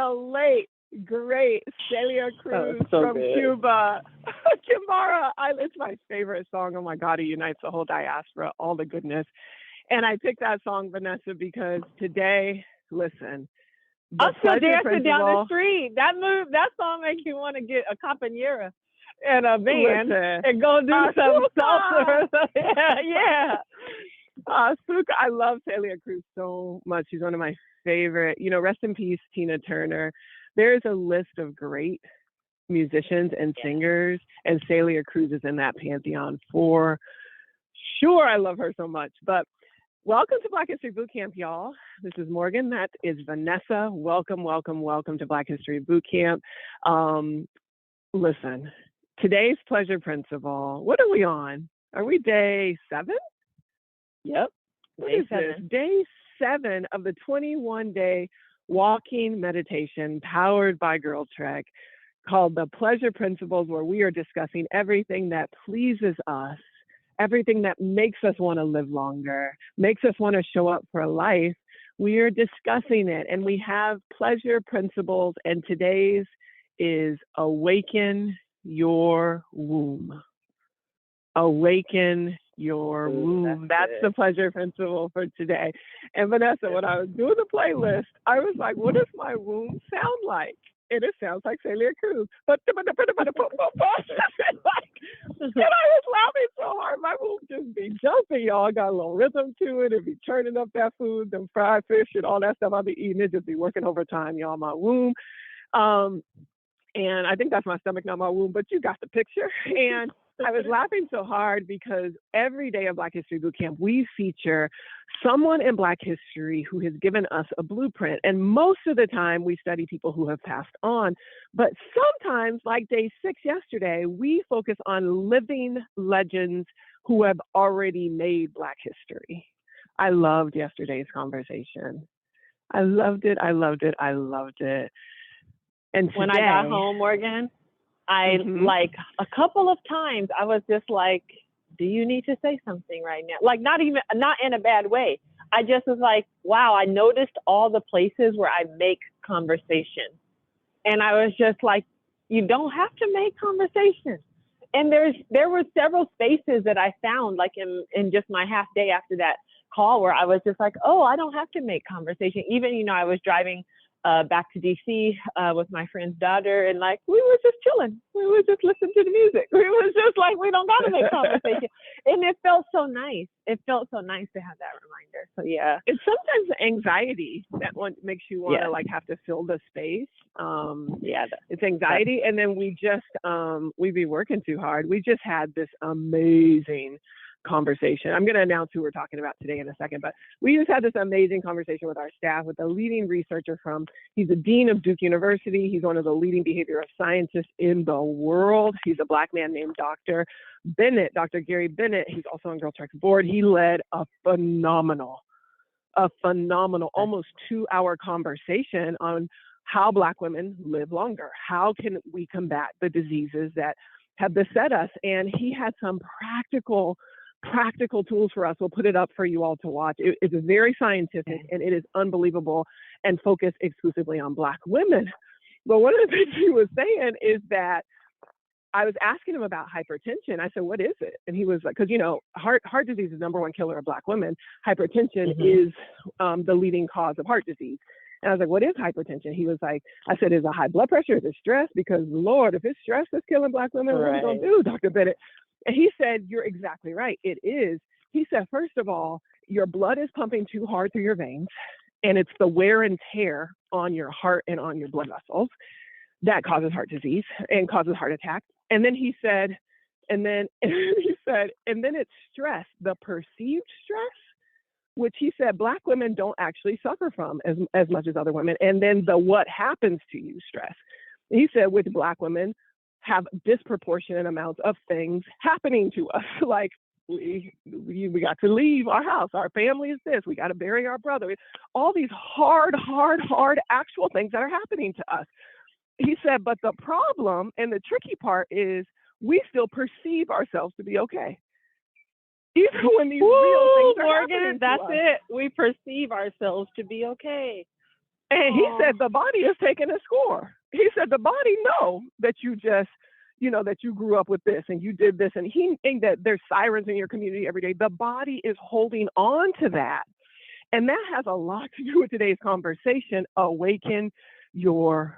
the late, great Celia Cruz from Cuba. Kimbara, it's my favorite song. Oh my God, it unites the whole diaspora, all the goodness. And I picked that song, Vanessa, because today, listen. I'm still dancing down the street. That song makes you want to get a caponera and a van and go do some salsa. yeah. Suka, I love Celia Cruz so much. She's one of my favorite. You know, rest in peace, Tina Turner. There's a list of great musicians and singers, and Celia Cruz is in that pantheon for sure. I love her so much. But welcome to Black History Bootcamp, y'all. This is Morgan. That is Vanessa. Welcome, welcome, welcome to Black History Bootcamp. Listen, today's pleasure principle. What are we on? Are we day 7? Yep. Day 7 of the 21-day walking meditation powered by GirlTREK called the Pleasure Principles, where we are discussing everything that pleases us, everything that makes us want to live longer, makes us want to show up for life. We are discussing it, and we have pleasure principles, and today's is awaken your womb. Awaken your womb. That's the pleasure principle for today. And Vanessa, when I was doing the playlist, I was like, what does my womb sound like? And it sounds like Celia Cruz. And I was laughing so hard, my womb just be jumping, y'all. Got a little rhythm to it. It be churning up that food, them fried fish and all that stuff I'll be eating. It just be working overtime, y'all, my womb. And I think that's my stomach, not my womb, but you got the picture. And I was laughing so hard because every day of Black History Bootcamp, we feature someone in Black history who has given us a blueprint. And most of the time, we study people who have passed on. But sometimes, like day 6 yesterday, we focus on living legends who have already made Black history. I loved yesterday's conversation. I loved it. I loved it. I loved it. And today, when I got home, Morgan, I like a couple of times I was just like, do you need to say something right now? Like not in a bad way. I just was like, wow, I noticed all the places where I make conversation. And I was just like, you don't have to make conversation. And there were several spaces that I found like in just my half day after that call where I was just like, oh, I don't have to make conversation. Even, I was driving back to DC with my friend's daughter, and like we were just chilling. We were just listening to the music. We was just like, we don't gotta make conversation. And it felt so nice. It felt so nice to have that reminder. So yeah. It's sometimes anxiety that one makes you want to like have to fill the space. It's anxiety. And then we be working too hard. We just had this amazing conversation. I'm going to announce who we're talking about today in a second, but we just had this amazing conversation with our staff, with a leading researcher he's the dean of Duke University. He's one of the leading behavioral scientists in the world. He's a Black man named Dr. Bennett, Dr. Gary Bennett. He's also on GirlTREK's board. He led a phenomenal, almost 2-hour conversation on how Black women live longer. How can we combat the diseases that have beset us? And he had some practical tools for us. We'll put it up for you all to watch. It's very scientific and it is unbelievable and focused exclusively on Black women. But one of the things he was saying is that I was asking him about hypertension. I said, what is it? And he was like, because, heart disease is #1 killer of Black women. Hypertension is the leading cause of heart disease. And I was like, what is hypertension? He was like, I said, is it high blood pressure? Is it stress? Because Lord, if it's stress that's killing Black women, what are we going to do, Dr. Bennett? And he said, you're exactly right. It is. He said, first of all, your blood is pumping too hard through your veins, and it's the wear and tear on your heart and on your blood vessels that causes heart disease and causes heart attacks. And then he said, and then it's stress, the perceived stress, which he said Black women don't actually suffer from as much as other women. And then the what happens to you stress. He said with Black women, have disproportionate amounts of things happening to us. Like we got to leave our house. Our family is this. We got to bury our brother. All these hard actual things that are happening to us. He said, but the problem and the tricky part is we still perceive ourselves to be okay. Even when these real things are happening to us. That's it. We perceive ourselves to be okay. And he said the body is taking a score. He said the body know that you just, that you grew up with this and you did this, and he think that there's sirens in your community every day. The body is holding on to that. And that has a lot to do with today's conversation. Awaken your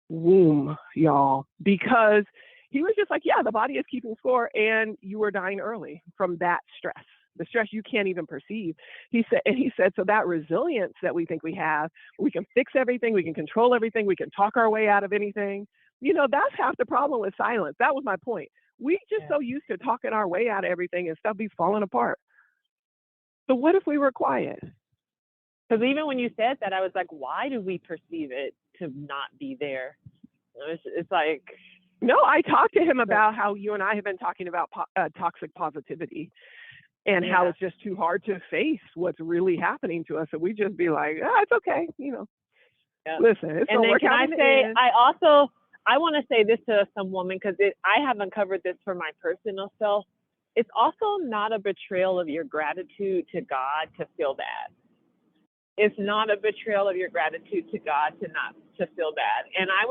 womb, y'all, because he was just like, yeah, the body is keeping score, and you were dying early from that stress, the stress you can't even perceive. He said, so that resilience that we think we have, we can fix everything, we can control everything, we can talk our way out of anything. That's half the problem with silence. That was my point. We just so used to talking our way out of everything and stuff be falling apart. So what if we were quiet? Because even when you said that, I was like, why do we perceive it to not be there? It's like... No, I talked to him about how you and I have been talking about toxic positivity and how it's just too hard to face what's really happening to us. So we just be like, it's okay, Listen, it's and then can I say, I want to say this to some woman, because I have uncovered this for my personal self. It's also not a betrayal of your gratitude to God to feel bad. It's not a betrayal of your gratitude to God to feel bad. And I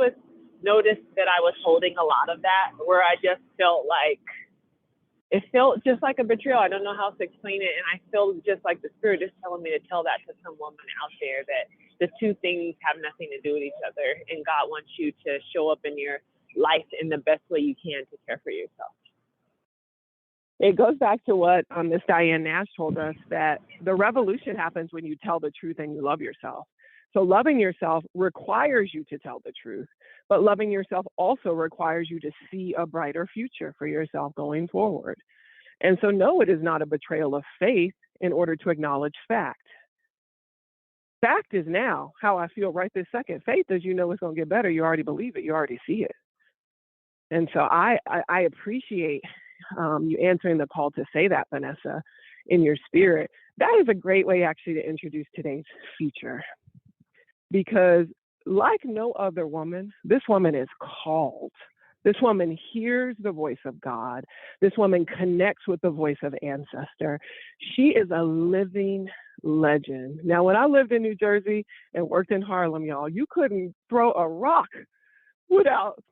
noticed that I was holding a lot of that, where I just felt like, it felt just like a betrayal. I don't know how to explain it. And I feel just like the Spirit is telling me to tell that to some woman out there, that the two things have nothing to do with each other. And God wants you to show up in your life in the best way you can to care for yourself. It goes back to what Miss Diane Nash told us, that the revolution happens when you tell the truth and you love yourself. So loving yourself requires you to tell the truth, but loving yourself also requires you to see a brighter future for yourself going forward. And so no, it is not a betrayal of faith in order to acknowledge fact. Fact is now how I feel right this second. Faith is, it's going to get better. You already believe it. You already see it. And so I appreciate you answering the call to say that, Vanessa, in your spirit. That is a great way actually to introduce today's feature. Because like no other woman, this woman is called. This woman hears the voice of God. This woman connects with the voice of ancestor. She is a living legend. Now, when I lived in New Jersey and worked in Harlem, y'all, you couldn't throw a rock without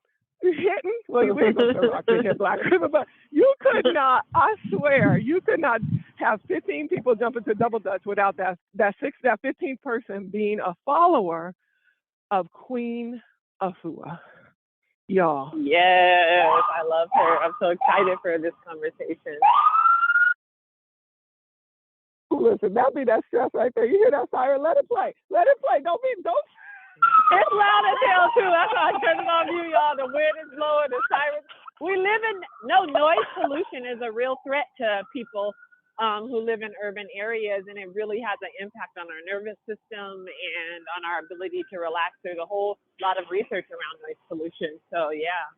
hitting. Well, you ain't gonna throw a rock to hit Black women, but you could not, I swear, you could not have 15 people jump into double dutch without that 15th person being a follower of Queen Afua. Y'all. Yes, I love her. I'm so excited for this conversation. Listen, that'll be that stress right there. You hear that siren? Let it play. Let it play. Don't. It's loud as hell too. That's why I turned it on you, y'all. The wind is blowing, the sirens. Noise pollution is a real threat to people who live in urban areas, and it really has an impact on our nervous system and on our ability to relax. There's a whole lot of research around noise pollution. So yeah.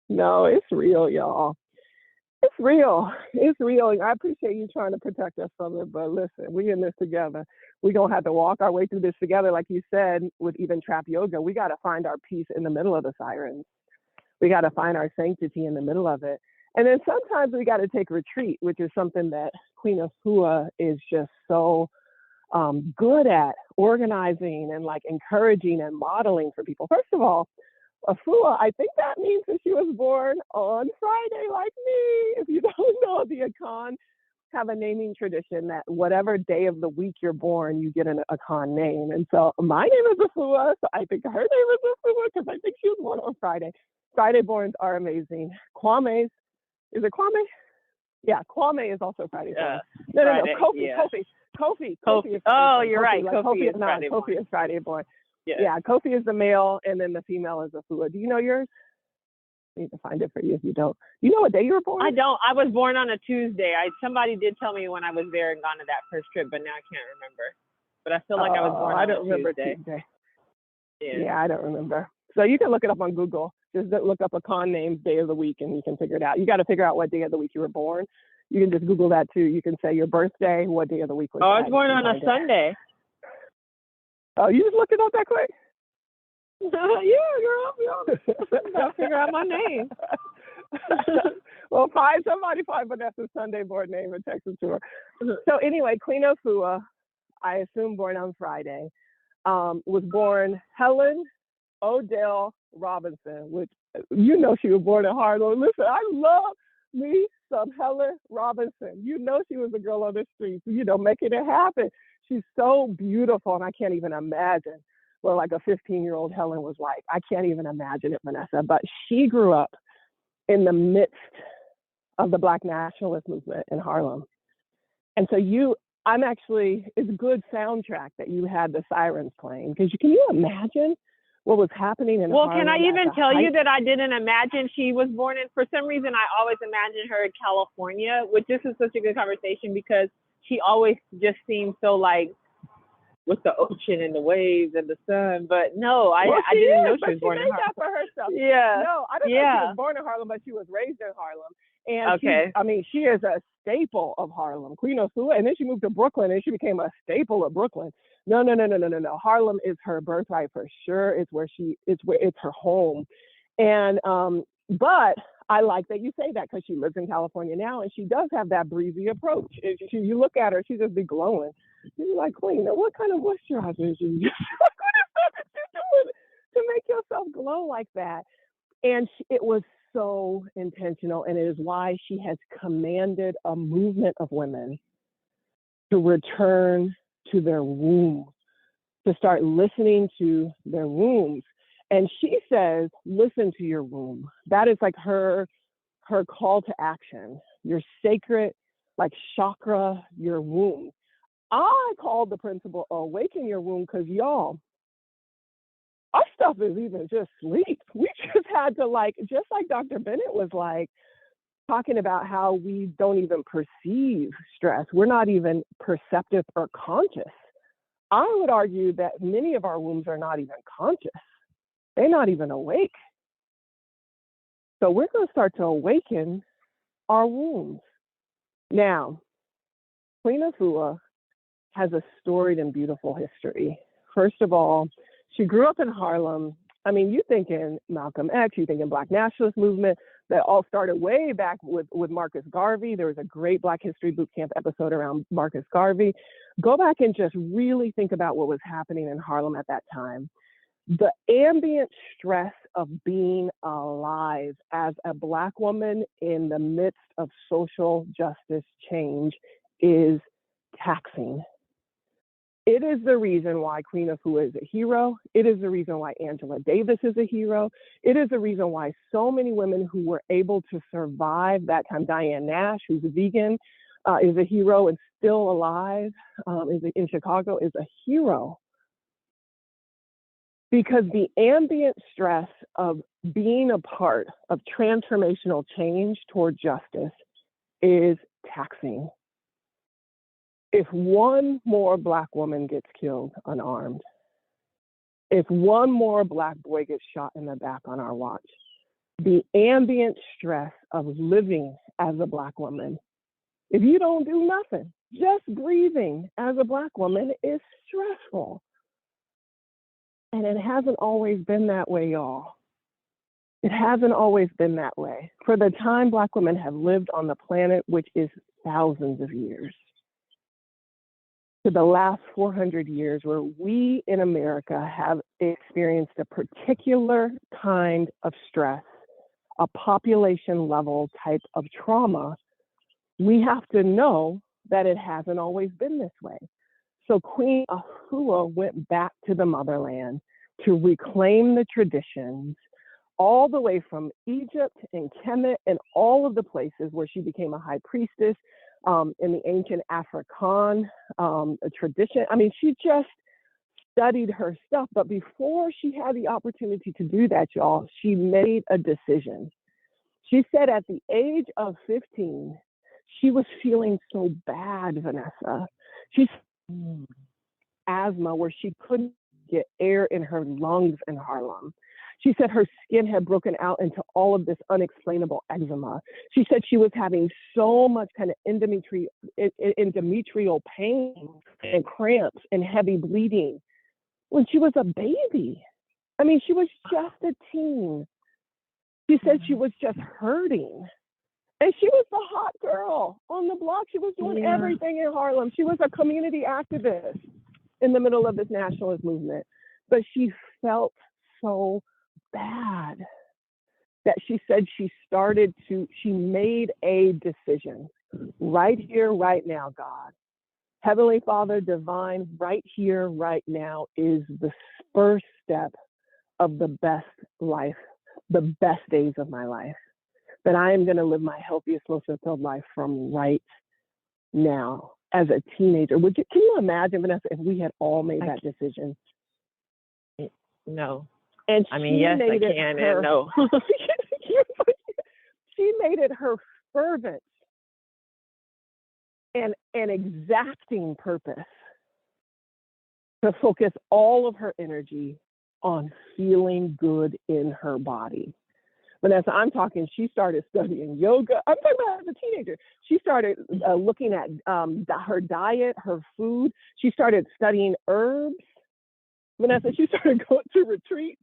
No, it's real, y'all. It's real. It's real. I appreciate you trying to protect us from it, but listen, we in this together. We're going to have to walk our way through this together. Like you said, with even trap yoga, we got to find our peace in the middle of the sirens. We got to find our sanctity in the middle of it. And then sometimes we got to take retreat, which is something that Queen Afua is just so good at organizing and like encouraging and modeling for people. First of all, Afua, I think that means that she was born on Friday like me. If you don't know, the Akan have a naming tradition that whatever day of the week you're born, you get an Akan name. And so my name is Afua, so I think her name is Afua because I think she was born on Friday. Friday borns are amazing. Kwame's, is it Kwame? Yeah, Kwame is also Friday born. No, Kofi is Friday. Oh, you're right. Like Kofi is Friday born. Kofi is Friday born. Yeah, Kofi is the male, and then the female is Afua. Do you know yours? I need to find it for you if you don't. Do you know what day you were born? I don't. I was born on a Tuesday. Somebody did tell me when I was there and gone to that first trip, but now I can't remember. But I feel like I was born on a Tuesday. Yeah, I don't remember. So you can look it up on Google. Just look up Akan names, day of the week, and you can figure it out. You got to figure out what day of the week you were born. You can just Google that too. You can say your birthday, what day of the week was that. I was born on a Sunday. Oh, you just looked it up that quick? Yeah, girl. Gotta figure out my name. Well, somebody find Vanessa's Sunday board name and text it to her. So anyway, Queen Afua, I assume born on Friday. was born Helen Odel Robinson, which, you know, she was born in Harlem. Listen, I love me some Helen Robinson. You know, she was a girl on the streets, you know, making it happen. She's so beautiful, and I can't even imagine what like a 15-year-old Helen was like. I can't even imagine it, Vanessa. But she grew up in the midst of the Black Nationalist Movement in Harlem. And so it's a good soundtrack that you had the sirens playing, because can you imagine what was happening in Harlem? Well, can I even tell you that I didn't imagine she was born in, for some reason, I always imagined her in California, which this is such a good conversation because she always just seems so like with the ocean and the waves and the sun. But no, I didn't know she was born in Harlem. That for herself. Yeah. No, I don't know if she was born in Harlem, but she was raised in Harlem. And she is a staple of Harlem. Queen Afua, and then she moved to Brooklyn, and she became a staple of Brooklyn. No. Harlem is her birthright for sure. It's her home. And but I like that you say that, because she lives in California now, and she does have that breezy approach. You look at her, she just be glowing. You're like, Queen, what kind of moisturizer is you? What is that you're doing to make yourself glow like that? And it was so intentional, and it is why she has commanded a movement of women to return to their womb, to start listening to their wombs. And she says, listen to your womb. That is like her call to action, your sacred like chakra, your womb. I called the principle Awaken Your Womb, because y'all, our stuff is even just sleep. We just had to just like Dr. Bennett was like talking about how we don't even perceive stress. We're not even perceptive or conscious. I would argue that many of our wombs are not even conscious. They're not even awake. So we're going to start to awaken our wombs. Now, Queen Afua has a storied and beautiful history. First of all, she grew up in Harlem. I mean, you thinking Malcolm X, you thinking Black Nationalist Movement, that all started way back with Marcus Garvey. There was a great Black History Bootcamp episode around Marcus Garvey. Go back and just really think about what was happening in Harlem at that time. The ambient stress of being alive as a Black woman in the midst of social justice change is taxing. It is the reason why Queen Afua is a hero. It is the reason why Angela Davis is a hero. It is the reason why so many women who were able to survive that time, Diane Nash, who's a vegan, is a hero and still alive in Chicago, is a hero. Because the ambient stress of being a part of transformational change toward justice is taxing. If one more Black woman gets killed unarmed, if one more Black boy gets shot in the back on our watch, the ambient stress of living as a Black woman, if you don't do nothing, just breathing as a Black woman is stressful. And it hasn't always been that way, y'all. It hasn't always been that way. For the time Black women have lived on the planet, which is thousands of years, to the last 400 years, where we in America have experienced a particular kind of stress, a population level type of trauma, we have to know that it hasn't always been this way. So Queen Afua went back to the motherland to reclaim the traditions, all the way from Egypt and Kemet and all of the places where she became a high priestess in the ancient African tradition. I mean, she just studied her stuff. But before she had the opportunity to do that, y'all, she made a decision. She said at the age of 15, she was feeling so bad, Vanessa. She's asthma where she couldn't get air in her lungs in Harlem. She said her skin had broken out into all of this unexplainable eczema. She said she was having so much kind of endometrial pain and cramps and heavy bleeding when she was a baby. I mean, she was just a teen. She said she was just hurting. And she was the hot girl on the block. She was doing everything in Harlem. She was a community activist in the middle of this nationalist movement. But she felt so bad that she said she made a decision. Right here, right now, God. Heavenly Father, divine, right here, right now is the first step of the best life, the best days of my life. That I am going to live my healthiest, most fulfilled life from right now as a teenager. Can you imagine, Vanessa, if we had all made that decision? No. And I mean, yes, I can, and no. She made it her fervent and exacting purpose to focus all of her energy on feeling good in her body. Vanessa, I'm talking, she started studying yoga. I'm talking about as a teenager. She started looking at her diet, her food. She started studying herbs. Vanessa, she started going to retreats.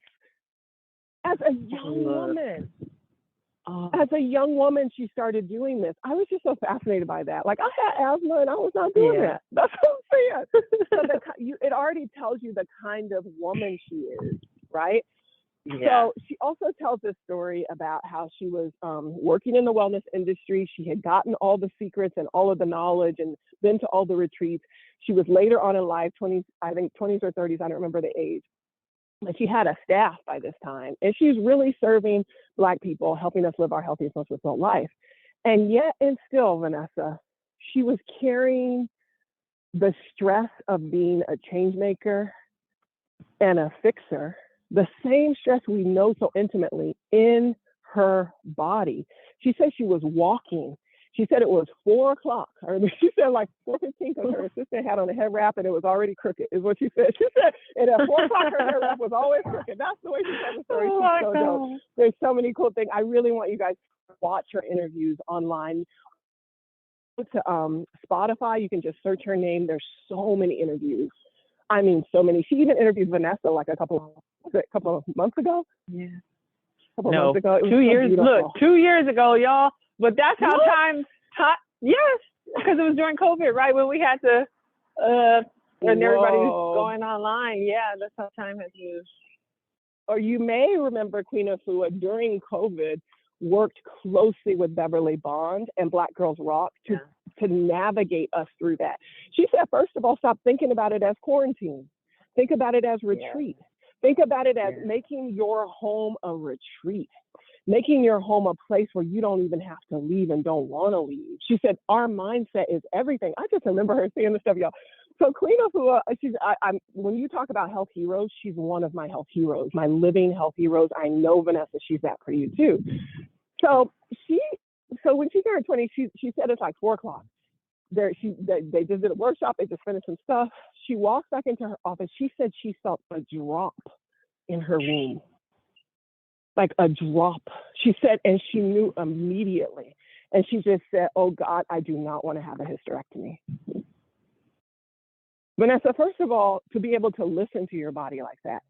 As a young woman. As a young woman, she started doing this. I was just so fascinated by that. Like, I had asthma and I was not doing that. That's what I'm saying. So it already tells you the kind of woman she is, right? Yeah. So she also tells this story about how she was working in the wellness industry. She had gotten all the secrets and all of the knowledge and been to all the retreats. She was later on in life, 20s or 30s, I don't remember the age. But she had a staff by this time, and she was really serving Black people, helping us live our healthiest, most fulfilled life. And yet, and still, Vanessa, she was carrying the stress of being a change maker and a fixer, the same stress we know so intimately, in her body. She said she was walking. She said it was 4 o'clock. Or she said like 4:15 because her assistant had on a head wrap and it was already crooked, is what she said. She said, and at 4 o'clock her head wrap was always crooked. That's the way she said the story. She's so dope. There's so many cool things. I really want you guys to watch her interviews online. To Spotify, you can just search her name. There's so many interviews. I mean, so many. She even interviewed Vanessa like a couple of months ago. Yeah. Months ago. 2 years. Look, 2 years ago, y'all. But that's how yes, because it was during COVID, right? When we had to, and everybody was going online. Yeah, that's how time has moved. Or you may remember Queen Afua during COVID worked closely with Beverly Bond and Black Girls Rock to navigate us through that. She said, first of all, stop thinking about it as quarantine. Think about it as retreat. Think about it as making your home a retreat. Making your home a place where you don't even have to leave and don't want to leave. She said, our mindset is everything. I just remember her saying this stuff, y'all. So Queen Afua, when you talk about health heroes, she's one of my health heroes, my living health heroes. I know, Vanessa, she's that for you too. So when she turned 20, she said it's like 4 o'clock. They just did a workshop. They just finished some stuff. She walked back into her office. She said she felt a drop in her room. Like a drop. She said, and she knew immediately. And she just said, oh God, I do not want to have a hysterectomy. Vanessa, first of all, to be able to listen to your body like that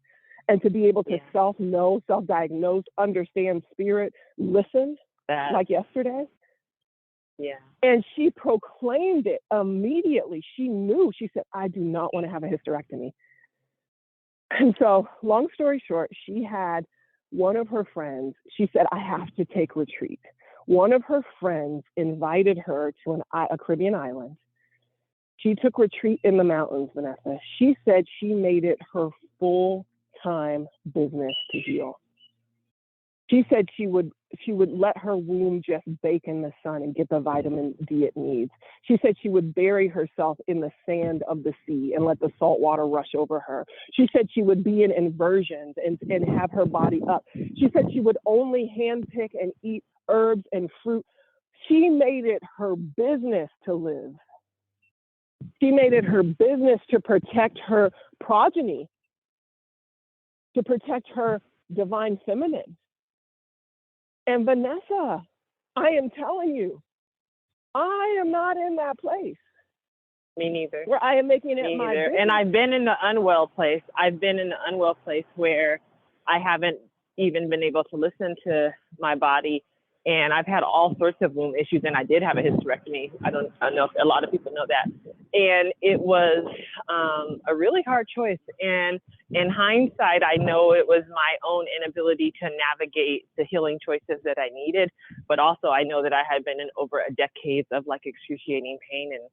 and to be able to self-know, self-diagnose, understand spirit, listen like yesterday. Yeah. And she proclaimed it immediately. She knew, she said, I do not want to have a hysterectomy. And so long story short, she had one of her friends, she said, I have to take retreat. One of her friends invited her to a Caribbean island. She took retreat in the mountains, Vanessa. She said she made it her full-time business to heal. She said she would let her womb just bake in the sun and get the vitamin D it needs. She said she would bury herself in the sand of the sea and let the salt water rush over her. She said she would be in inversions and have her body up. She said she would only handpick and eat herbs and fruit. She made it her business to live. She made it her business to protect her progeny, to protect her divine feminine. And Vanessa, I am telling you, I am not in that place. Me neither. Where I am making it my business. And I've been in the unwell place. I've been in the unwell place where I haven't even been able to listen to my body And I've had all sorts of womb issues, and I did have a hysterectomy. I don't know if a lot of people know that. And it was a really hard choice. And in hindsight, I know it was my own inability to navigate the healing choices that I needed. But also, I know that I had been in over a decade of like excruciating pain, and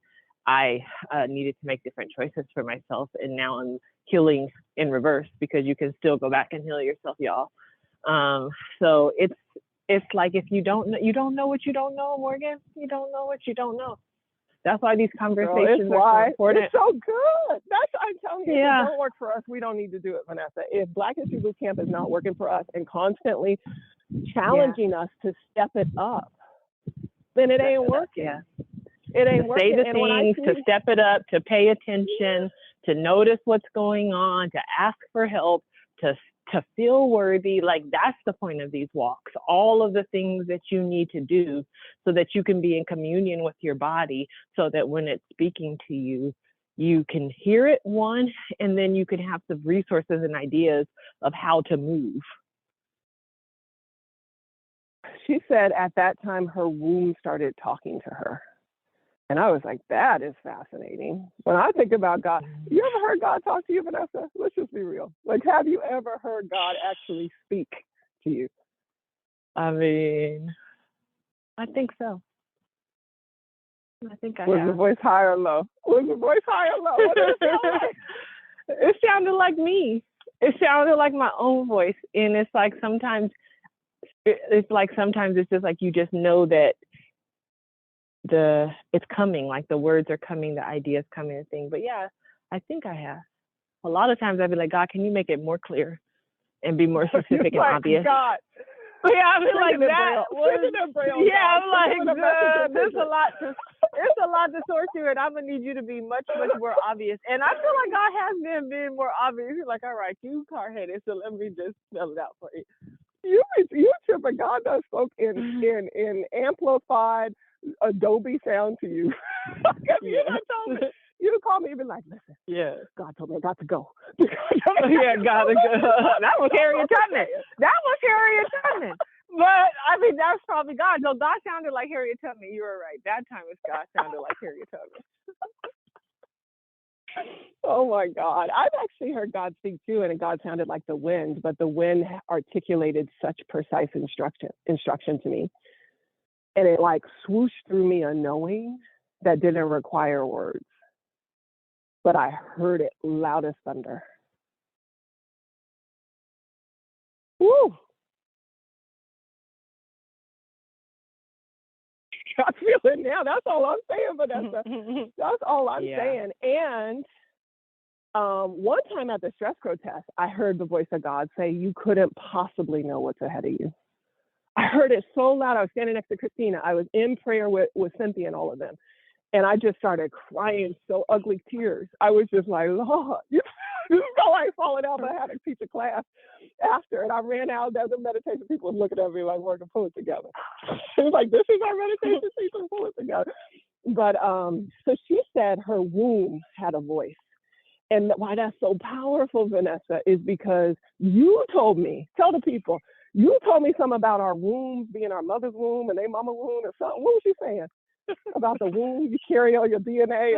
I needed to make different choices for myself. And now I'm healing in reverse, because you can still go back and heal yourself, y'all. So it's like, if you don't know what you don't know, Morgan. You don't know what you don't know. That's why these conversations are so important. It's so good. I'm telling you, if it don't work for us, we don't need to do it, Vanessa. If Black History Bootcamp is not working for us and constantly challenging us to step it up, then it ain't working. Yeah. It ain't working. Say the things, to step it up, to pay attention, to notice what's going on, to ask for help, to feel worthy. Like, that's the point of these walks. All of the things that you need to do so that you can be in communion with your body, so that when it's speaking to you, you can hear it, one, and then you can have some resources and ideas of how to move. She said at that time her womb started talking to her. And I was like, that is fascinating. When I think about God, you ever heard God talk to you, Vanessa? Let's just be real. Like, have you ever heard God actually speak to you? I mean, I think so. I think I Was have. the voice high or low? Was the voice high or low? What did it sound like? It sounded like me. It sounded like my own voice. And it's like sometimes it's just like you just know that it's coming, like the words are coming, the ideas coming and thing. But yeah, I think I have. A lot of times I'd be like, God, can you make it more clear and be more specific and obvious? God. Yeah, I mean, like that. Yeah, I'm like, there's a lot to sort through, and I'm gonna need you to be much more obvious. And I feel like God has been being more obvious. He's like, all right, you car headed, so let me just spell it out for you. You tripping. God does spoke in amplified Adobe sound to you. You'd have called me and been like, listen, God told me I got to go. Gotta go. That was Harriet Tubman. But I mean, that's probably God. No, God sounded like Harriet Tubman. You were right. That time God sounded like Harriet Tubman. Oh my God. I've actually heard God speak too, and God sounded like the wind, but the wind articulated such precise instruction to me. And it like swooshed through me a knowing that didn't require words. But I heard it loud as thunder. Woo! I feel it now. That's all I'm saying, Vanessa. That's all I'm saying. And one time at the Stress Crow test, I heard the voice of God say, you couldn't possibly know what's ahead of you. I heard it so loud. I was standing next to Christina. I was in prayer with Cynthia and all of them. And I just started crying so ugly tears. I was just like, Lord, you felt like falling out, but I had to teach a class after. And I ran out. The meditation people were looking at me like, we're going to pull it together. It was like, this is our meditation people, pull it together. But so she said her womb had a voice. And why that's so powerful, Vanessa, is because you told me, tell the people, you told me something about our wombs being our mother's womb and their mama womb or something. What was she saying? About the womb, you carry all your DNA.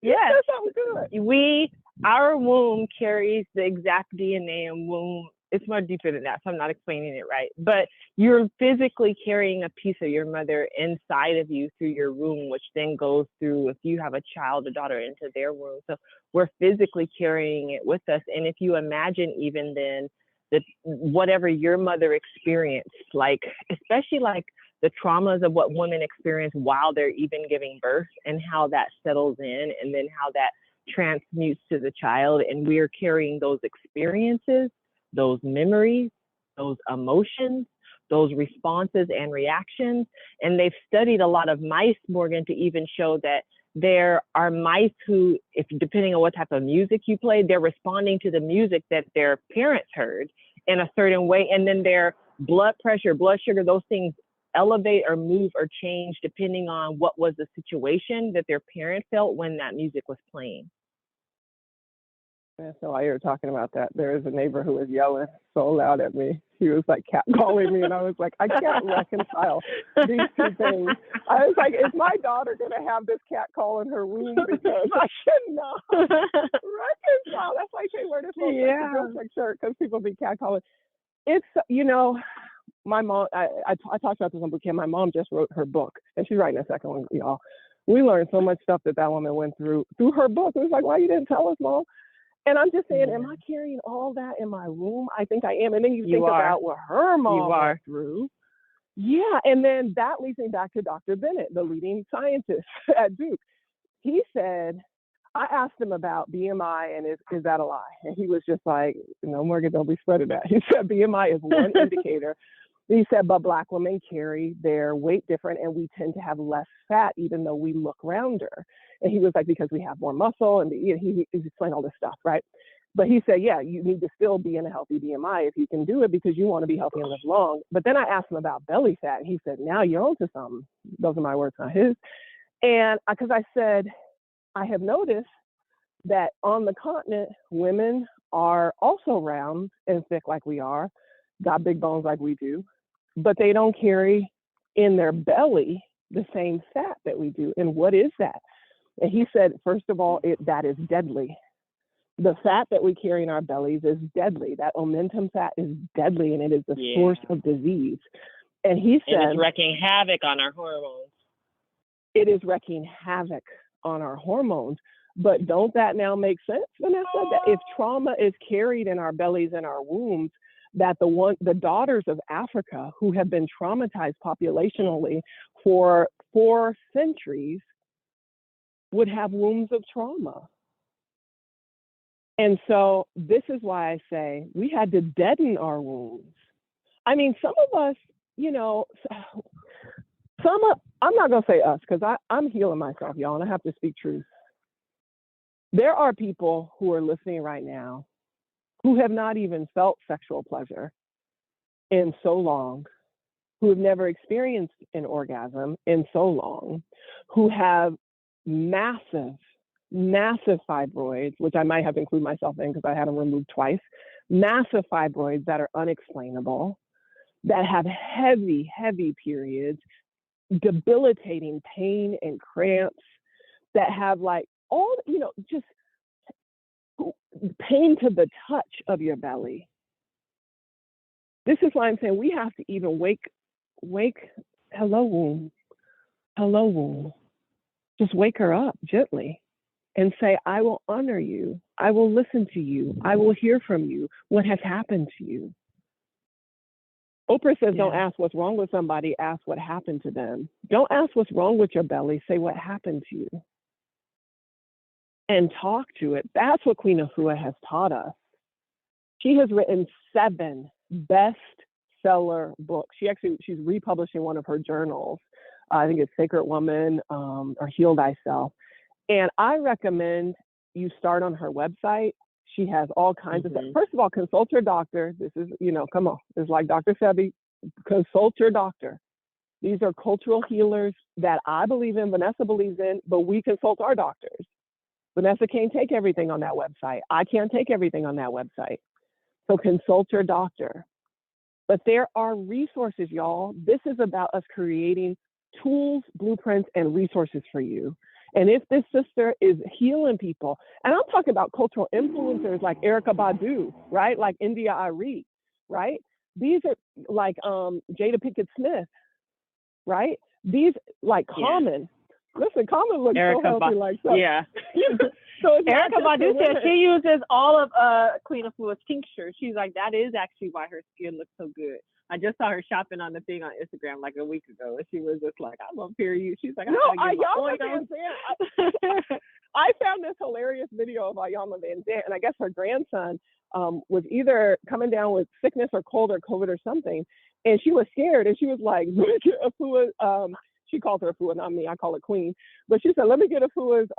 Yes, that sounds good. Our womb carries the exact DNA and womb. It's more deeper than that, so I'm not explaining it right. But you're physically carrying a piece of your mother inside of you through your womb, which then goes through, if you have a child, a daughter, into their womb. So we're physically carrying it with us. And if you imagine even then that whatever your mother experienced, like especially like the traumas of what women experience while they're even giving birth and how that settles in and then how that transmutes to the child. And we're carrying those experiences, those memories, those emotions, those responses and reactions. And they've studied a lot of mice, Morgan, to even show that there are mice who, if depending on what type of music you play, they're responding to the music that their parents heard in a certain way. And then their blood pressure, blood sugar, those things elevate or move or change depending on what was the situation that their parent felt when that music was playing. And so while you were talking about that, there was a neighbor who was yelling so loud at me. He was like catcalling me, and I was like, I can't reconcile these two things. I was like, is my daughter going to have this catcall in her womb? Because I cannot reconcile. That's like they wear this little GirlTREK shirt because people be catcalling. It's, you know, my mom, I talked about this on Bootcamp. My mom just wrote her book, and she's writing a second one, y'all. We learned so much stuff that woman went through her book. It was like, why you didn't tell us, Mom? And I'm just saying, am I carrying all that in my womb? I think I am. And then you think about what her mom went through. Yeah. And then that leads me back to Dr. Bennett, the leading scientist at Duke. He said, I asked him about BMI and is that a lie? And he was just like, no, Morgan, don't be spreading that. He said BMI is one indicator. He said, but Black women carry their weight different and we tend to have less fat even though we look rounder. And he was like, because we have more muscle, and he explained all this stuff, right? But he said, yeah, you need to still be in a healthy BMI if you can do it because you want to be healthy and live long. But then I asked him about belly fat, and he said, now you're onto something. Those are my words, not his. And because I said, I have noticed that on the continent, women are also round and thick like we are, got big bones like we do, but they don't carry in their belly the same fat that we do. And what is that? And he said, first of all, that is deadly. The fat that we carry in our bellies is deadly. That omentum fat is deadly, and it is the source of disease. And he said, and it's wreaking havoc on our hormones. It is wreaking havoc on our hormones. But don't that now make sense, Vanessa? That if trauma is carried in our bellies and our wombs, that the daughters of Africa who have been traumatized populationally for 4 centuries would have wombs of trauma. And so this is why I say we had to deaden our wounds. I mean, some of us, you know, I'm not going to say us because I'm healing myself, y'all, and I have to speak truth. There are people who are listening right now who have not even felt sexual pleasure in so long, who have never experienced an orgasm in so long, who have massive fibroids, which I might have to include myself in because I had them removed twice, massive fibroids that are unexplainable, that have heavy periods, debilitating pain and cramps, that have like all, you know, just pain to the touch of your belly. This is why I'm saying we have to even wake, hello womb. Just wake her up gently and say, I will honor you. I will listen to you. I will hear from you. What has happened to you? Oprah says, don't ask what's wrong with somebody, ask what happened to them. Don't ask what's wrong with your belly, say what happened to you. And talk to it. That's what Queen Afua has taught us. She has written 7 bestseller books. She's republishing one of her journals. I think it's Sacred Woman or Heal Thyself. And I recommend you start on her website. She has all kinds of stuff. First of all, consult your doctor. This is, you know, come on. It's like Dr. Sebi, consult your doctor. These are cultural healers that I believe in, Vanessa believes in, but we consult our doctors. Vanessa can't take everything on that website. I can't take everything on that website. So consult your doctor. But there are resources, y'all. This is about us creating tools, blueprints, and resources for you. And if this sister is healing people, and I'm talking about cultural influencers like Erykah Badu, right? Like India Arie, right? These are like Jada Pinkett Smith, right? These like Common. Listen, Common looks so healthy like that. Yeah. So Erykah Badu said she uses all of Queen Afua's tincture. She's like, that is actually why her skin looks so good. I just saw her shopping on the thing on Instagram like a week ago, and she was just like, I love period. She's like, I found this hilarious video of Ayama Van Zant, and I guess her grandson was either coming down with sickness or cold or COVID or something, and she was scared, and she was like, Afua, she calls her Afua, not me. I call her Queen. But she said, let me get Afua's,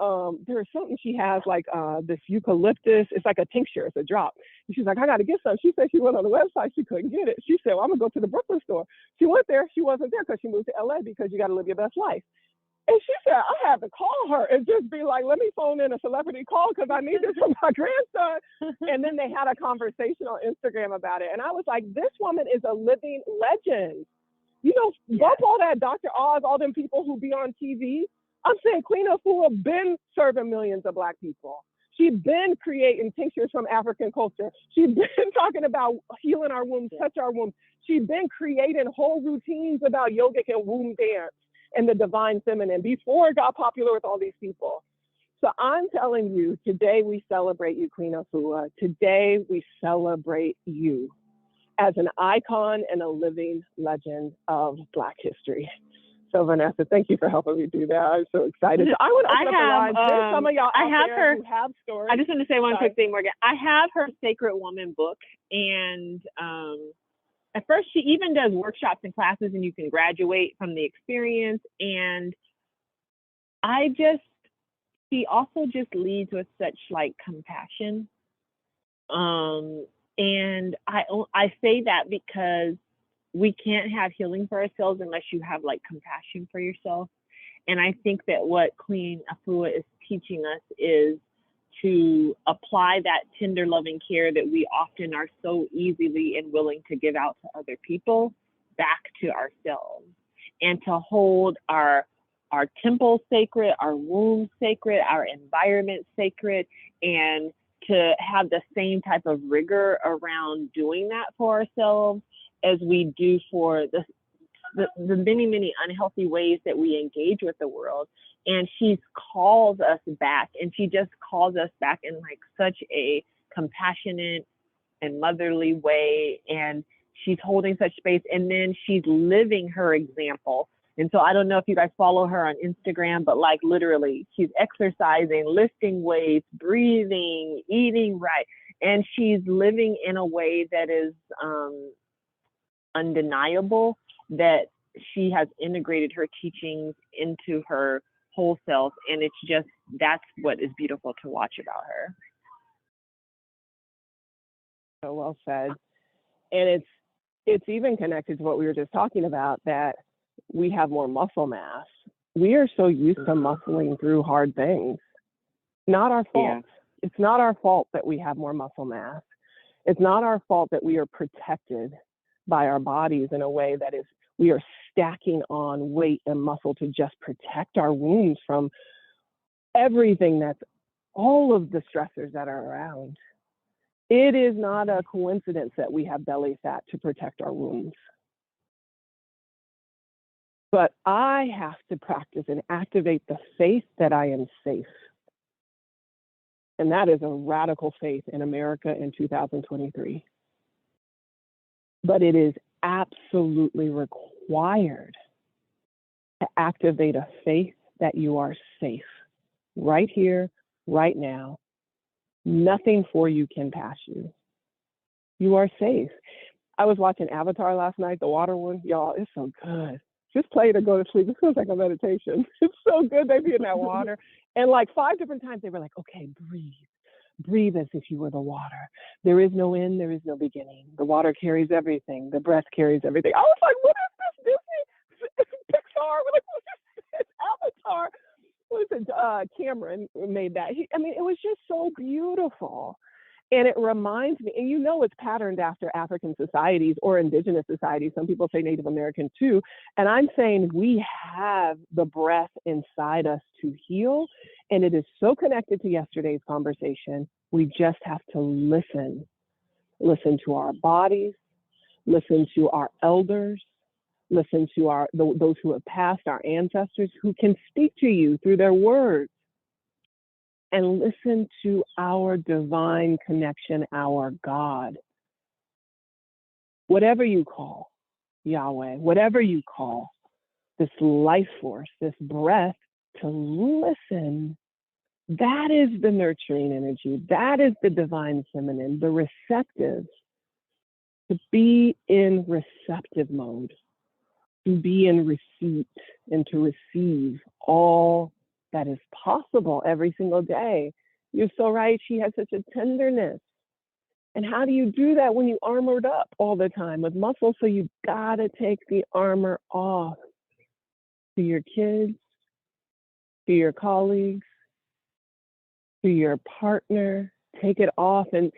there's something she has like this eucalyptus. It's like a tincture. It's a drop. And she's like, I got to get some. She said she went on the website. She couldn't get it. She said, well, I'm going to go to the Brooklyn store. She went there. She wasn't there because she moved to LA because you got to live your best life. And she said, I had to call her and just be like, let me phone in a celebrity call because I need this for my grandson. And then they had a conversation on Instagram about it. And I was like, this woman is a living legend. You know, bump all that Dr. Oz, all them people who be on TV. I'm saying Queen Afua been serving millions of Black people. She's been creating tinctures from African culture. She's been talking about healing our wombs, touch our wombs. She's been creating whole routines about yogic and womb dance and the divine feminine before it got popular with all these people. So I'm telling you, today we celebrate you, Queen Afua. Today we celebrate you as an icon and a living legend of Black history. So Vanessa, thank you for helping me do that. I'm so excited. So I would open up the lines. There's some of y'all out there who have stories. I just want to say one quick thing, Morgan. I have her Sacred Woman book, and at first she even does workshops and classes, and you can graduate from the experience. And she also just leads with such like compassion. And I say that because we can't have healing for ourselves unless you have like compassion for yourself. And I think that what Queen Afua is teaching us is to apply that tender, loving care that we often are so easily and willing to give out to other people back to ourselves, and to hold our temple sacred, our womb sacred, our environment sacred, and to have the same type of rigor around doing that for ourselves as we do for the many, many unhealthy ways that we engage with the world. And she calls us back, and she just calls us back in like such a compassionate and motherly way. And she's holding such space, and then she's living her example. And so I don't know if you guys follow her on Instagram, but like literally she's exercising, lifting weights, breathing, eating right. And she's living in a way that is undeniable, that she has integrated her teachings into her whole self. And it's just, that's what is beautiful to watch about her. So well said. And it's even connected to what we were just talking about, that we have more muscle mass. We are so used to muscling through hard things. Not our fault. Yeah. It's not our fault that we have more muscle mass. It's not our fault that we are protected by our bodies in a way that is, we are stacking on weight and muscle to just protect our wounds from everything that's all of the stressors that are around. It is not a coincidence that we have belly fat to protect our wounds. But I have to practice and activate the faith that I am safe. And that is a radical faith in America in 2023. But it is absolutely required to activate a faith that you are safe right here, right now. Nothing for you can pass you. You are safe. I was watching Avatar last night, the water one. Y'all, it's so good. Just play it or go to sleep. It feels like a meditation. It's so good. They be in that water. And like 5 different times they were like, okay, breathe. Breathe as if you were the water. There is no end, there is no beginning. The water carries everything. The breath carries everything. I was like, what is this Disney? Pixar? Like, what is this? Avatar? What is it? Cameron made that. It was just so beautiful. And it reminds me, and you know it's patterned after African societies or indigenous societies. Some people say Native American too. And I'm saying we have the breath inside us to heal. And it is so connected to yesterday's conversation. We just have to listen. Listen to our bodies, listen to our elders, listen to those who have passed, our ancestors who can speak to you through their words. And listen to our divine connection, our God. Whatever you call Yahweh, whatever you call this life force, this breath, to listen, that is the nurturing energy. That is the divine feminine, the receptive. To be in receptive mode, to be in receipt, and to receive all that is possible every single day. You're so right. She has such a tenderness. And how do you do that when you armored up all the time with muscle? So you gotta take the armor off to your kids, to your colleagues, to your partner. Take it off. And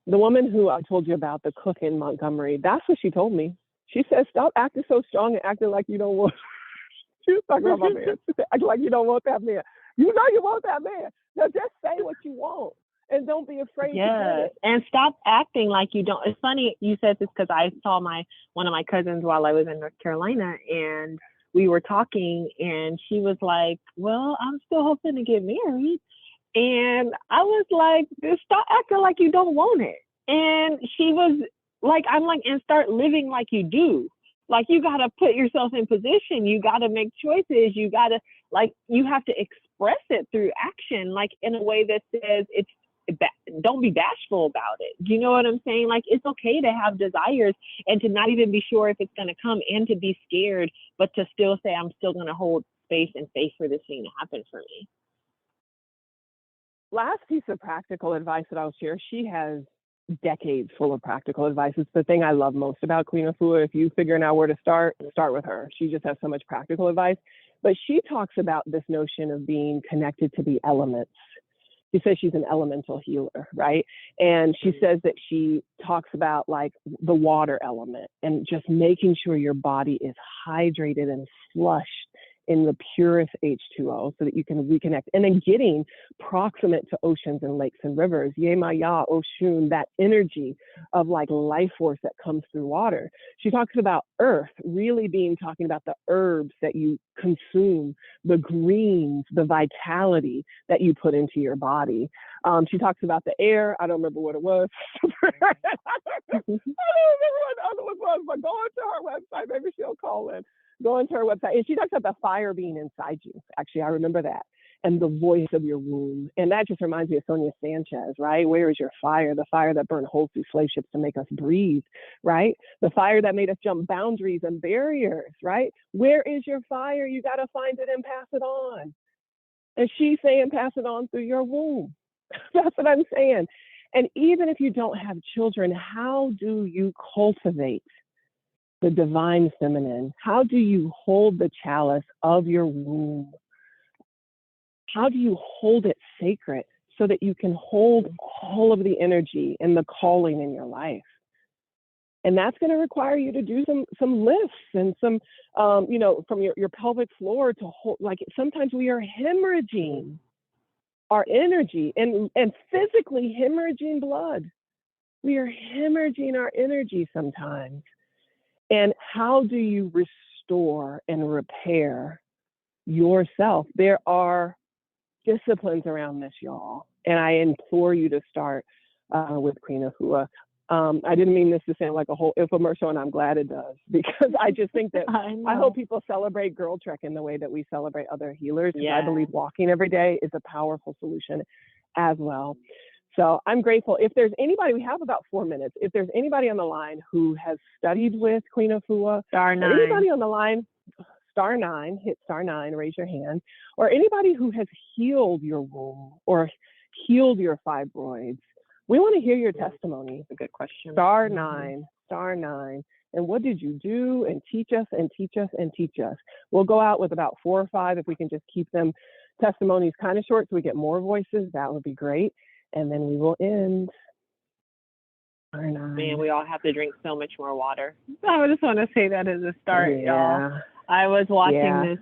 the woman who I told you about, the cook in Montgomery, that's what she told me. She said, stop acting so strong and acting like you don't want. She was talking about my man. She said, acting like you don't want that man. You know you want that man. Now just say what you want and don't be afraid to get it. And stop acting like you don't. It's funny you said this because I saw one of my cousins while I was in North Carolina, and we were talking, and she was like, well, I'm still hoping to get married. And I was like, just stop acting like you don't want it. And she was like, I'm like, and start living like you do. Like, you got to put yourself in position. You got to make choices. You got to, like, you have to express it through action, like in a way that says don't be bashful about it. Do you know what I'm saying? Like, it's okay to have desires and to not even be sure if it's going to come, and to be scared, but to still say, I'm still going to hold space and faith for this thing to happen for me. Last piece of practical advice that I'll share, she has decades full of practical advice. It's the thing I love most about Queen Afua. If you figuring out where to start with her. She just has so much practical advice. But she talks about this notion of being connected to the elements. She says she's an elemental healer, right? And she says that she talks about like the water element and just making sure your body is hydrated and flushed in the purest H2O so that you can reconnect, and then getting proximate to oceans and lakes and rivers, Yemaya, Oshun, that energy of like life force that comes through water. She talks about earth really talking about the herbs that you consume, the greens, the vitality that you put into your body. She talks about the air. I don't remember what it was. I don't remember what the other one was, but go into her website. Maybe she'll call in. Go into her website. And she talks about the fire being inside you. Actually, I remember that. And the voice of your womb. And that just reminds me of Sonia Sanchez, right? Where is your fire? The fire that burned holes through slave ships to make us breathe, right? The fire that made us jump boundaries and barriers, right? Where is your fire? You got to find it and pass it on. And she's saying, pass it on through your womb. That's what I'm saying. And even if you don't have children, how do you cultivate the divine feminine? How do you hold the chalice of your womb? How do you hold it sacred so that you can hold all of the energy and the calling in your life? And that's going to require you to do some lifts and some, from your pelvic floor to hold. Like, sometimes we are hemorrhaging our energy and physically hemorrhaging blood. We are hemorrhaging our energy sometimes. And how do you restore and repair yourself? There are disciplines around this, y'all. And I implore you to start with Queen Afua. I didn't mean this to sound like a whole infomercial, and I'm glad it does, because I just think that I hope people celebrate GirlTREK in the way that we celebrate other healers. Yeah. I believe walking every day is a powerful solution as well. So I'm grateful. If there's anybody, we have about 4 minutes. If there's anybody on the line who has studied with Queen Afua, anybody on the line, *9, hit *9, raise your hand, or anybody who has healed your womb or healed your fibroids, we want to hear your testimony. That's a good question. *9, *9. And what did you do? And teach us and teach us and teach us. We'll go out with about 4 or 5. If we can just keep them testimonies kind of short so we get more voices, that would be great. And then we will end. Man, we all have to drink so much more water. I just want to say that as a start, y'all. I was watching this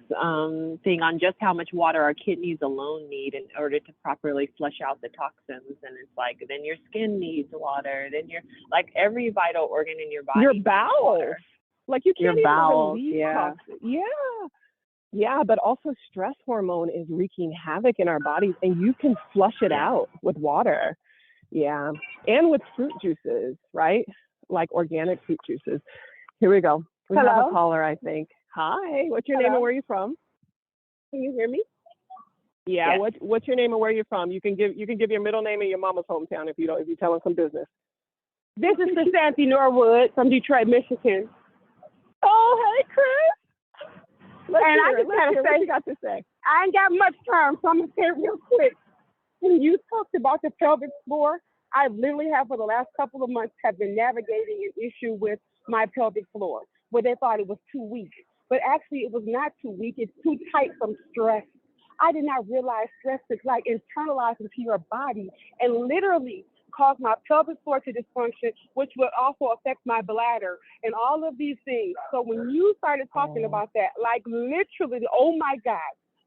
thing on just how much water our kidneys alone need in order to properly flush out the toxins. And it's like, then your skin needs water. Then like every vital organ in your body. Your bowels. Like you can't even release toxins. Yeah, but also stress hormone is wreaking havoc in our bodies, and you can flush it out with water. Yeah, and with fruit juices, right? Like organic fruit juices. Here we go. We have a caller, I think. Hi, what's your name and where are you from? Can you hear me? Yeah. Yes. What's your name and where are you from? You can give your middle name and your mama's hometown if you tell them some business. This is Sandy Norwood from Detroit, Michigan. Oh, hey, Chris. Let's hear what you got to say. I ain't got much time, so I'm gonna say it real quick. When you talked about the pelvic floor, I literally have for the last couple of months have been navigating an issue with my pelvic floor where they thought it was too weak. But actually it was not too weak, it's too tight from stress. I did not realize stress is like internalized into your body and literally cause my pelvic floor to dysfunction, which would also affect my bladder and all of these things. So when you started talking about that, like literally, oh my God.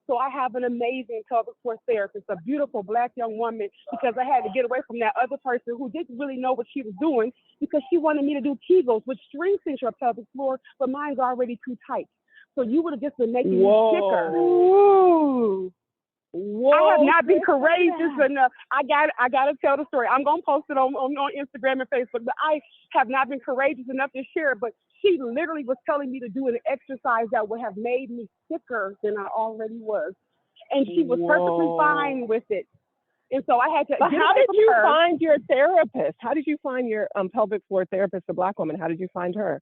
So I have an amazing pelvic floor therapist, a beautiful Black young woman, because I had to get away from that other person who didn't really know what she was doing because she wanted me to do Kegels, which strengthens your pelvic floor, but mine's already too tight. So you would have just been making me sicker. Whoa. Whoa, I have not been courageous enough. I gotta tell the story. I'm gonna post it on Instagram and Facebook, but I have not been courageous enough to share it. But she literally was telling me to do an exercise that would have made me sicker than I already was. And she was perfectly fine with it. And so I had to. But how did you find your therapist? How did you find your pelvic floor therapist, a Black woman? How did you find her?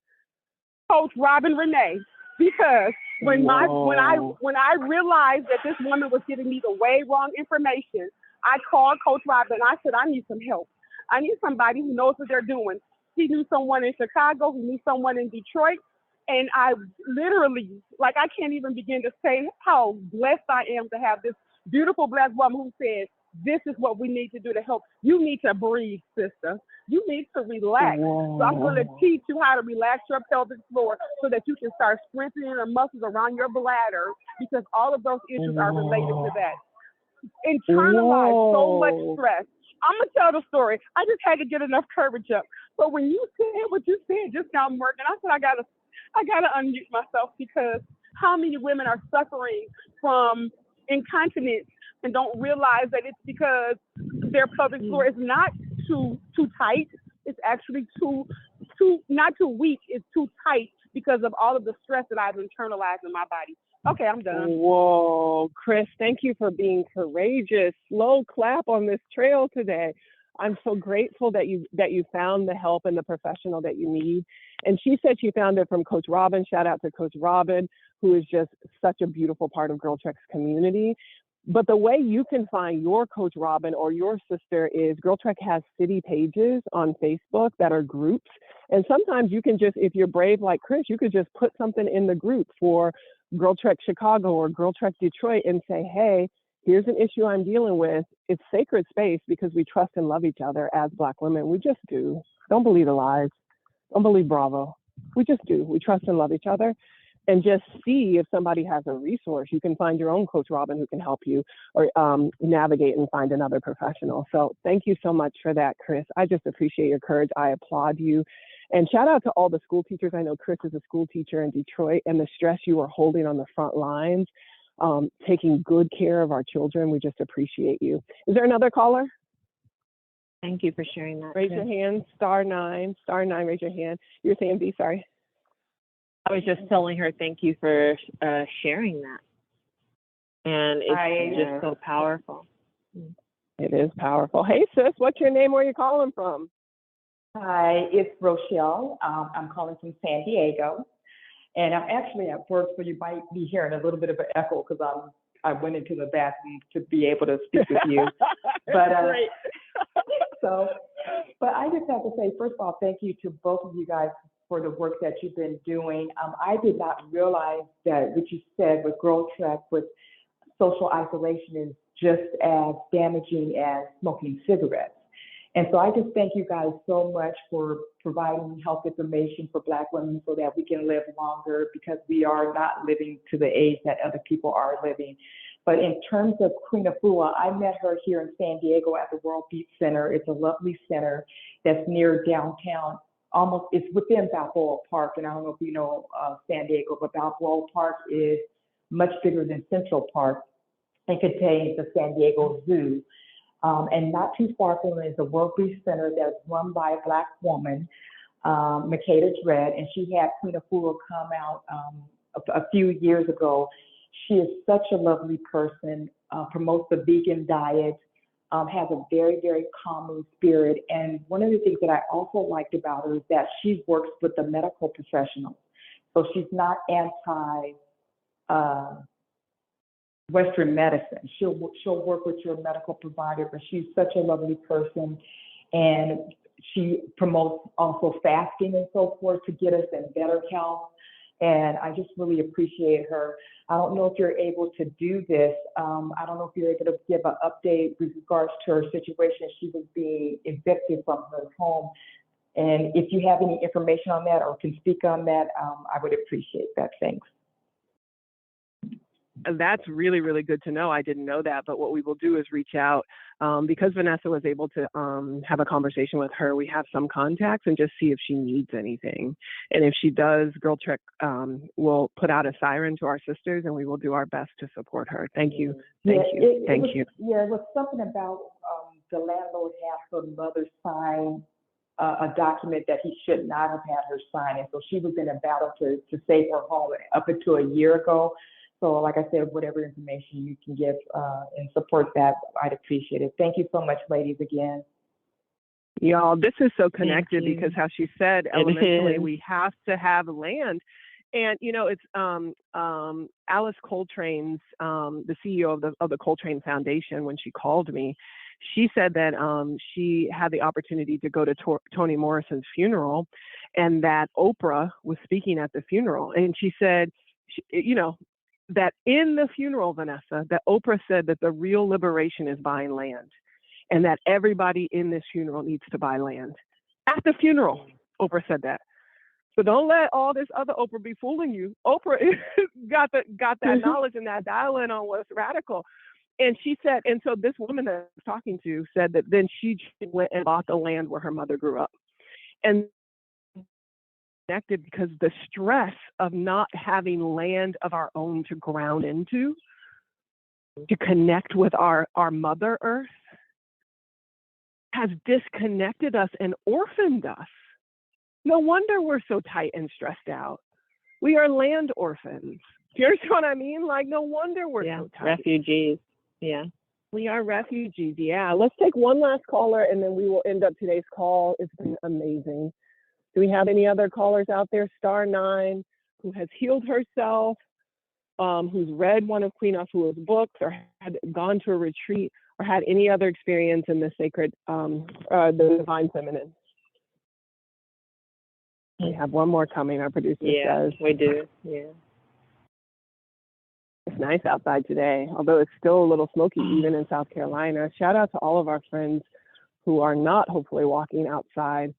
Coach Robin Renee. Because when I realized that this woman was giving me the way wrong information, I called Coach Robin. I said, I need some help. I need somebody who knows what they're doing. He knew someone in Chicago, he knew someone in Detroit. And I literally, like, I can't even begin to say how blessed I am to have this beautiful Black woman who said, this is what we need to do to help. You need to breathe, sister. You need to relax. So I'm going to teach you how to relax your pelvic floor so that you can start strengthening the muscles around your bladder, because all of those issues are related to that. Internalize so much stress. I'm going to tell the story. I just had to get enough courage up. So when you said what you said just now, Morgan, I said, I gotta unmute myself, because how many women are suffering from incontinence and don't realize that it's because their pelvic floor is not too tight. It's actually not too weak. It's too tight because of all of the stress that I've internalized in my body. Okay, I'm done. Whoa, Chris, thank you for being courageous. Slow clap on this trail today. I'm so grateful that you found the help and the professional that you need. And she said she found it from Coach Robin. Shout out to Coach Robin, who is just such a beautiful part of GirlTREK's community. But the way you can find your Coach Robin or your sister is GirlTREK has city pages on Facebook that are groups. And sometimes you can just, if you're brave like Chris, you could just put something in the group for GirlTREK Chicago or GirlTREK Detroit and say, hey, here's an issue I'm dealing with. It's sacred space because we trust and love each other as Black women. We just do. Don't believe the lies. Don't believe Bravo. We just do. We trust and love each other. And just see if somebody has a resource. You can find your own Coach Robin who can help you, or navigate and find another professional. So thank you so much for that, Chris. I just appreciate your courage. I applaud you. And shout out to all the school teachers. I know Chris is a school teacher in Detroit, and the stress you are holding on the front lines, taking good care of our children. We just appreciate you. Is there another caller? Thank you for sharing that. Raise your hand, *9, raise your hand. You're saying B, sorry. I was just telling her thank you for sharing that. And it's just so powerful. It is powerful. Hey, sis, what's your name? Where are you calling from? Hi, it's Rochelle. I'm calling from San Diego. And I'm actually at work, so you might be hearing a little bit of an echo because I went into the bathroom to be able to speak with you. But Great. but I just have to say, first of all, thank you to both of you guys for the work that you've been doing. I did not realize that what you said with GirlTREK, with social isolation, is just as damaging as smoking cigarettes. And so I just thank you guys so much for providing health information for Black women so that we can live longer, because we are not living to the age that other people are living. But in terms of Queen Afua, I met her here in San Diego at the World Beach Center. It's a lovely center that's near downtown. It's within Balboa Park, and I don't know if you know San Diego, but Balboa Park is much bigger than Central Park and contains the San Diego Zoo. And not too far from it is the World Beach Center that's run by a Black woman, Makeda Dredd, and she had Queen Afua come out a few years ago. She is such a lovely person, promotes the vegan diet, has a very, very calming spirit. And one of the things that I also liked about her is that she works with the medical professionals. So she's not anti Western medicine. She'll work with your medical provider, but she's such a lovely person. And she promotes also fasting and so forth to get us in better health. And I just really appreciate her. I don't know if you're able to do this. I don't know if you're able to give an update with regards to her situation. She was being evicted from her home. And if you have any information on that or can speak on that, I would appreciate that. Thanks. That's really, really good to know. I didn't know that, but what we will do is reach out because Vanessa was able to have a conversation with her. We have some contacts and just see if she needs anything. And if she does, GirlTREK will put out a siren to our sisters, and we will do our best to support her. Thank you. Thank you. Thank you. Yeah, it was something about the landlord had her mother sign a document that he should not have had her sign. And so she was in a battle to save her home up until a year ago. So like I said, whatever information you can give and support that, I'd appreciate it. Thank you so much, ladies, again. Y'all, this is so connected because how she said, elementally, we have to have land. And, you know, it's Alice Coltrane's, the CEO of the Coltrane Foundation, when she called me, she said that she had the opportunity to go to Toni Morrison's funeral and that Oprah was speaking at the funeral. And she said, you know, that in the funeral, Vanessa, that Oprah said that the real liberation is buying land and that everybody in this funeral needs to buy land. At the funeral, Oprah said that. So don't let all this other Oprah be fooling you. Oprah got that knowledge and that dial-in on what's radical. And she said, and so this woman that I was talking to said that then she went and bought the land where her mother grew up. And connected because the stress of not having land of our own to ground into, to connect with our Mother Earth, has disconnected us and orphaned us. No wonder we're so tight and stressed out. We are land orphans. Do you understand what I mean? Like, no wonder we're so tight. Refugees. Yeah. We are refugees. Yeah. Let's take one last caller and then we will end up today's call. It's been amazing. Do we have any other callers out there? Star 9, who has healed herself, who's read one of Queen Afua's books or had gone to a retreat or had any other experience in the sacred, the divine feminine? We have one more coming, our producer says. We do, yeah. It's nice outside today, although it's still a little smoky even in South Carolina. Shout out to all of our friends who are not hopefully walking outside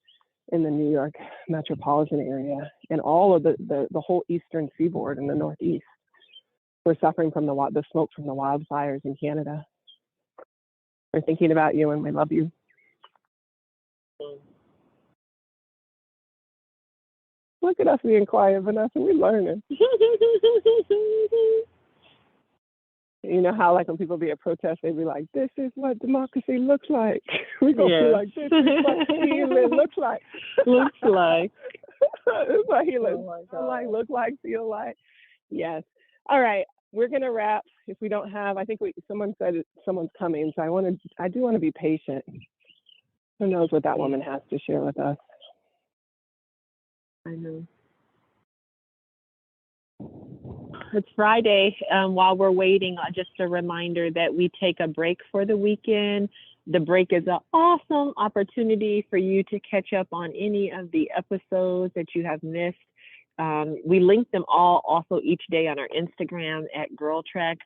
in the New York metropolitan area and all of the whole eastern seaboard and the Northeast. We're suffering from the smoke from the wildfires in Canada. We're thinking about you and we love you. Look at us being quiet, Vanessa. We're learning. You know how, like, when people be at protests, they be like, "This is what democracy looks like." We're gonna be like, "This is what healing looks like." Looks like. It's what healing look like, feel like. Yes. All right. We're gonna wrap. If we don't have, I think someone said someone's coming, so I do want to be patient. Who knows what that woman has to share with us? I know. It's Friday. While we're waiting, just a reminder that we take a break for the weekend. The break is an awesome opportunity for you to catch up on any of the episodes that you have missed. We link them all also each day on our Instagram at GirlTREK.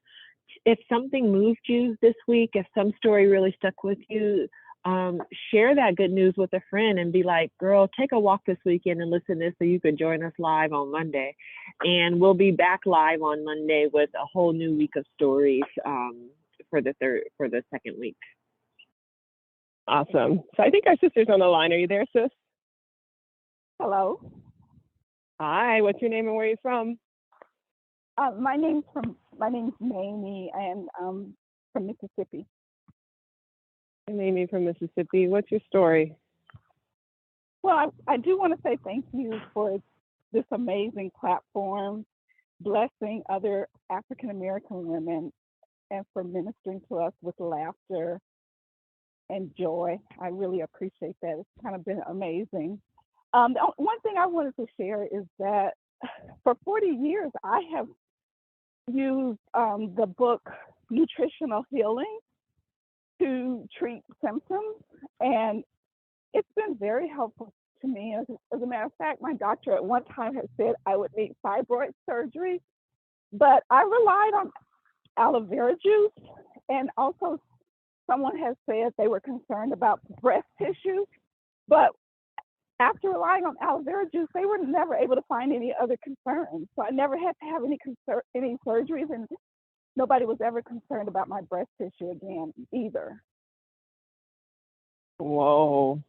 If something moved you this week, if some story really stuck with you, share that good news with a friend and be like, girl, take a walk this weekend and listen to this so you can join us live on Monday. And we'll be back live on Monday with a whole new week of stories for the second week. Awesome. So I think our sister's on the line. Are you there, sis? Hello. Hi, what's your name and where are you from? My name's Mamie and from Mississippi. Mamie from Mississippi. What's your story? Well, I do want to say thank you for this amazing platform, blessing other African American women, and for ministering to us with laughter and joy. I really appreciate that. It's kind of been amazing. One thing I wanted to share is that for 40 years, I have used the book Nutritional Healing to treat symptoms, and it's been very helpful to me. As a matter of fact, my doctor at one time had said I would need fibroid surgery, but I relied on aloe vera juice, and also someone has said they were concerned about breast tissue, but after relying on aloe vera juice, they were never able to find any other concerns. So I never had to have any surgeries, and nobody was ever concerned about my breast tissue again either. Whoa.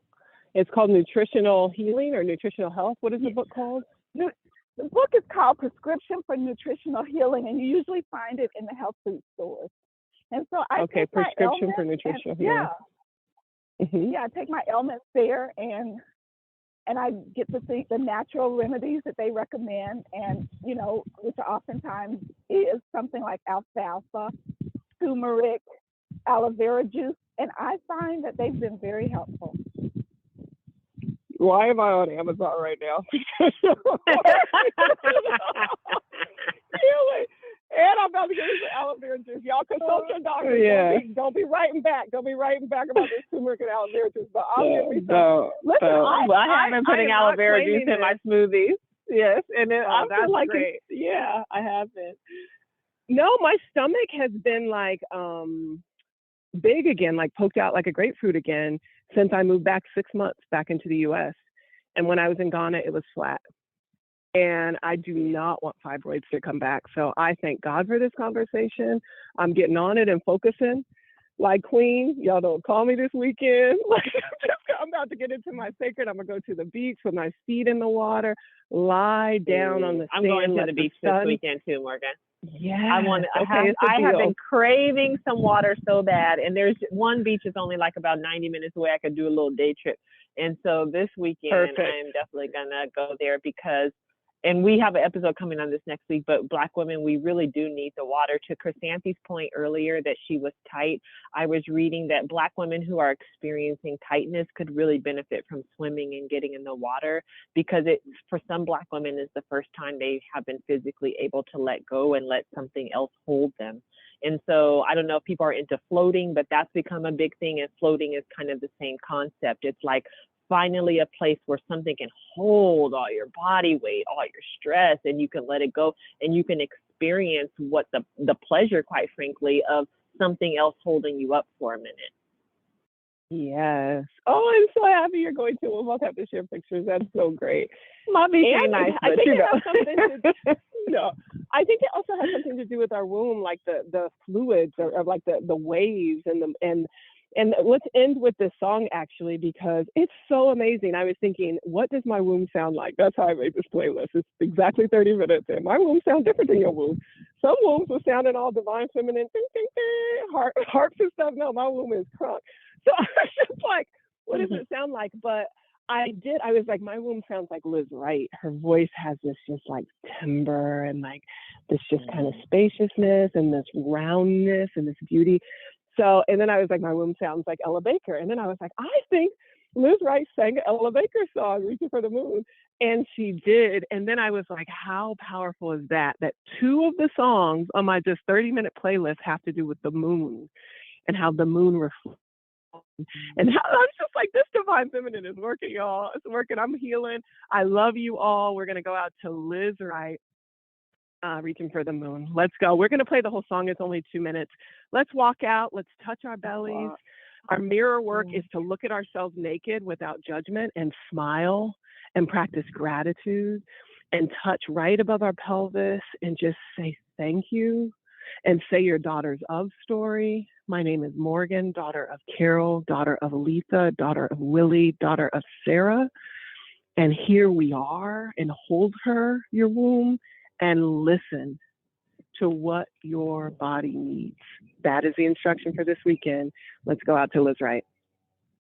It's called Nutritional Healing or Nutritional Health. What is the book called? The book is called Prescription for Nutritional Healing, and you usually find it in the health food stores. And so I take Prescription for Nutritional Healing. Yeah. Mm-hmm. Yeah, I take my ailments there, and I get to see the natural remedies that they recommend, and, you know, which oftentimes is something like alfalfa, turmeric, aloe vera juice, and I find that they've been very helpful. Why am I on Amazon right now? Really? And I'm about to get into aloe vera juice. Y'all consult your doctor. Yeah. Don't be writing back. Don't be writing back about this turmeric and aloe vera juice. But I'll give me some. Listen, I have been putting aloe vera juice in my smoothies. Yes, and I feel like great. Yeah, I have been. No, my stomach has been like big again, like poked out like a grapefruit again since I moved back 6 months back into the U.S. And when I was in Ghana, it was flat. And I do not want fibroids to come back. So I thank God for this conversation. I'm getting on it and focusing. Like Queen, y'all don't call me this weekend. Like I'm about to get into my sacred. I'm gonna go to the beach with my feet in the water, lie down on the sand. I'm going to the beach this weekend too, Morgan. Yeah. I have been craving some water so bad, and there's one beach is only like about 90 minutes away. I could do a little day trip. And so this weekend, I'm definitely gonna go there because, and we have an episode coming on this next week, but Black women, we really do need the water. To Chrysanthe's point earlier that she was tight, I was reading that Black women who are experiencing tightness could really benefit from swimming and getting in the water, because it, for some Black women, is the first time they have been physically able to let go and let something else hold them. And so I don't know if people are into floating, but that's become a big thing, and floating is kind of the same concept. It's like finally a place where something can hold all your body weight, all your stress, and you can let it go, and you can experience what the pleasure, quite frankly, of something else holding you up for a minute. Yes. Oh, I'm so happy you're going to. We'll both have to share pictures. That's so great. Might be nice, I but think you know. it has something to, no, I think it also has something to do with our womb, like the fluids or like the waves and let's end with this song, actually, because it's so amazing. I was thinking, what does my womb sound like? That's how I made this playlist. It's exactly 30 minutes, and my womb sounds different than your womb. Some wombs are sounding all divine feminine, ding, ding, ding, harps and stuff. No, my womb is crunk. So I was just like, what does it sound like? But I was like, my womb sounds like Liz Wright. Her voice has this just like timbre and like this just kind of spaciousness and this roundness and this beauty. So, and then I was like, my womb sounds like Ella Baker. And then I was like, I think Liz Wright sang an Ella Baker song, Reaching for the Moon. And she did. And then I was like, how powerful is that? That two of the songs on my just 30-minute playlist have to do with the moon and how the moon reflects. And how, I was just like, this divine feminine is working, y'all. It's working. I'm healing. I love you all. We're going to go out to Liz Wright. Reaching for the Moon. Let's go. We're going to play the whole song. It's only 2 minutes. Let's walk out. Let's touch our bellies. Our mirror work is to look at ourselves naked without judgment and smile and practice gratitude and touch right above our pelvis and just say thank you and say your daughter's of story. My name is Morgan, daughter of Carol, daughter of Letha, daughter of Willie, daughter of Sarah. And here we are, and hold her, your womb, and listen to what your body needs. That is the instruction for this weekend. Let's go out to Liz Wright.